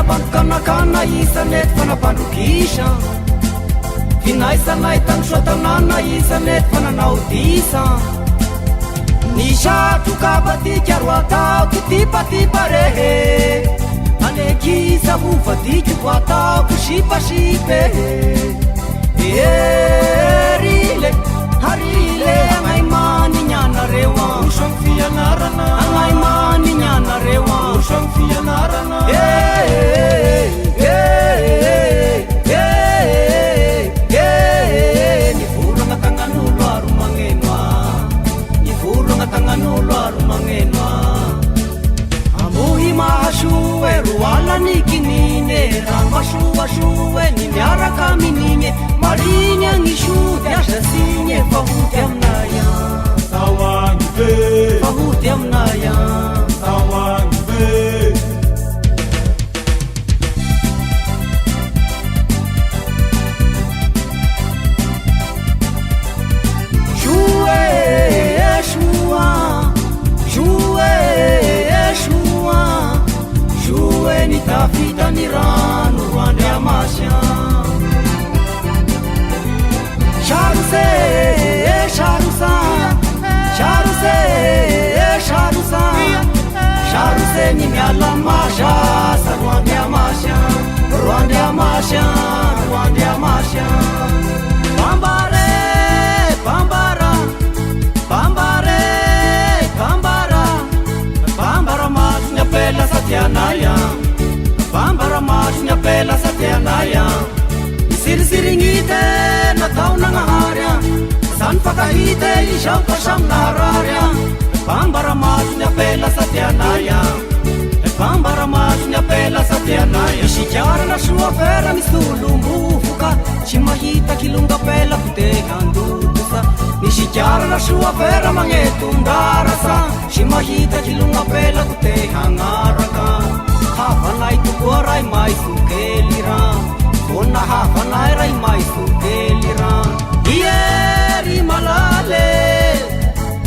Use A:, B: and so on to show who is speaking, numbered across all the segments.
A: Nabandokanakana isanety fanapandrokisa Vinaisanay tany soatanana isanety fananao disa Nisatrokabatika roatao kitipatipa rehe Anekisa vovadika voatao kisipasipe Erile harile anay maninyanarewa Usang fianarana anay maninyanarewa Usang fianarana Nifuranga tanganolo aro mangenwa Nifuranga tanganolo aro mangenwa Amuhi mahasue ruala nikinine Ramasua-sue ni miaraka mininye Marinya ngishu Yasha sinye fahuti amnaya
B: Tawangi be
A: Fahuti amnaya
B: Tawangi be
A: Nitafita ni rano Rwanda ya masya Sharuse, sharusa Sharuse, sharusa Sharuse ni miala masya Sa Rwanda ya masya Rwanda ya masya Rwanda ya masya Pambare, pambara Pambare, pambara Pambara masunya pela satyanaya Pambara masunya pela satyanaya Isirisiringite natao nangaharya San pakahite isyaw kasam nahararya Pambara masunya pela satyanaya Pambara masunya pela satyanaya Isikyara na suafera misulumufuka Simahita kilunga pela putekandutusa Isikyara na suafera mangetundarasa Simahita kilunga pela putekangaraka Hafanay tukuaray may sukelira Kona hafanay ray may sukelira Ieri malale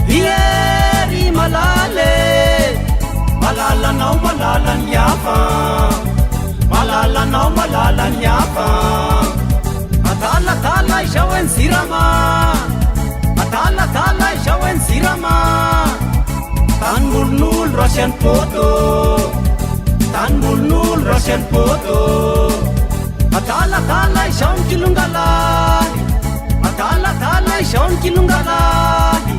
A: Ieri malale Malala naw malalan yapa Malala naw malalan yapa Atala-tala isyawen sirama Atala-tala isyawen sirama Tanmulnul rasyan poto Tanmulnul rasyan poto Atala-tala isyawen kilunggalahi Atala-tala isyawen kilunggalahi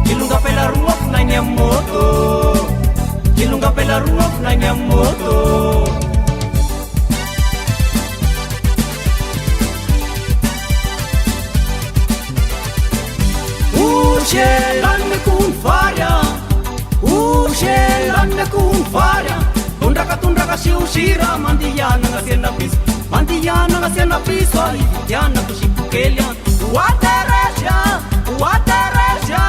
A: Kilungga pela ruwak na niyang moto Kilungga pela ruwak na niyang moto Ushelan na kung farya Ushelan na kung farya Tundraka siusira Mandiyan nga siya napis Mandiyan nga siya napis Walifutyan na kusipukelya Wateresya Wateresya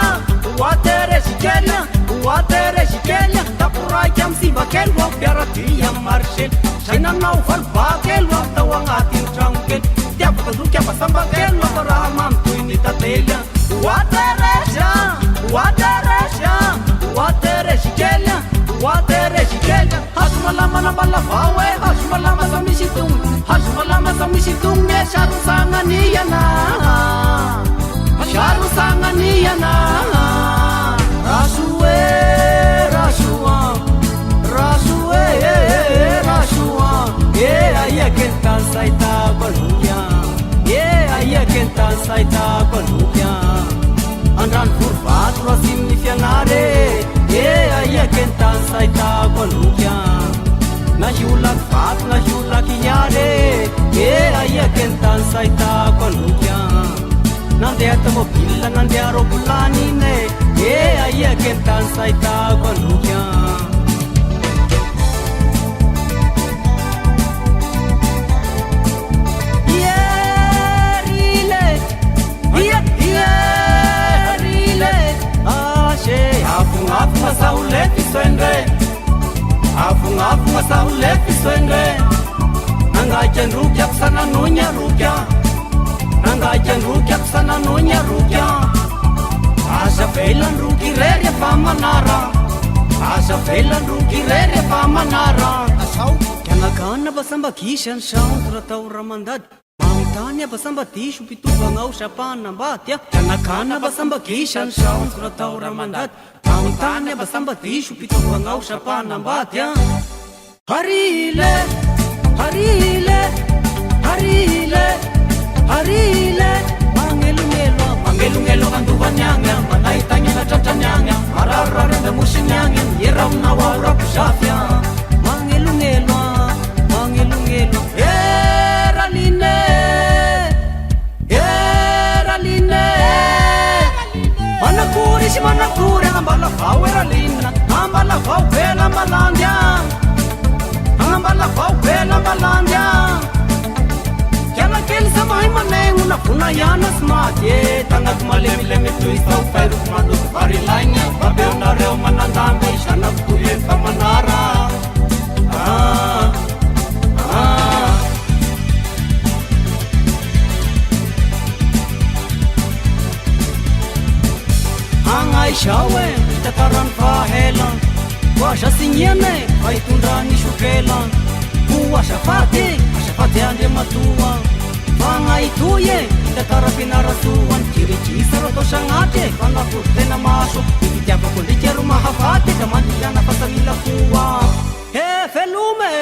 A: Wateresya Wateresya Tapuray kiyam sibakel Wag biaratiyam marshel Sayna na ufalbakel Wag tawang ating trangkel Tiapa kadukya pasambakel Wag parahamam tuin itatelya Wateresya Wateresya Wateresya Wateresya Hasumalama na balabawe Hasumalama sa misitung Hasumalama sa misitung Sharusangan niya na Sharusangan niya na Rasue Rasua Rasue Rasua Ayakentan saita baluya Ayakentan saita baluya Andran furfat rasim ni fianare Ayakentan saita baluya Nahiulak fat nahiulak inyare Ayakentan saita baluya Nandiata mobila nandiaro bulanine Ayakentan saita baluya Afunga sa uleti swende Afunga sa uleti swende Nangajan rukya kusana nunya rukya Nangajan rukya kusana nunya rukya Asa velan ruki rere pamanara Asa velan ruki rere pamanara Asau Kanaka Tanakana basamba gisany saonto ratao ramandady Mangtany basamba diso pitovanao sapanambady Tanakana basamba gisany saonto ratao ramandady Mangtany basamba diso pitovanao sapanambady Harile, harile, harile, harile Mangelungelo, mangelungelo anduvanyanga Manaitanya na tatanyanga Marararanda musinyanga Yerau na waura kusafya Mangelungelo, mangelungelo Eraline, eraline Manakuri si manakuri Ambala fau eralina Ambala fau pela malandya Ambala fau pela malandya Kela keli sa mahi manengu na puna yana smati Tangak malemi-lemi tu isau peru kumando pari lainnya Babeu na reo manandami Shanak tuye kamanara Hangai shawe tataran fahelan Washa sinyene Aitundrani shukelan Washa fati ande matua Hangai tuye Tatara pinarasuan Ciri-ciri saroto sangate Kana kurtena masuk Ikitiapa kundikia rumah hafati Kamandiyana pasanila kuwa Felume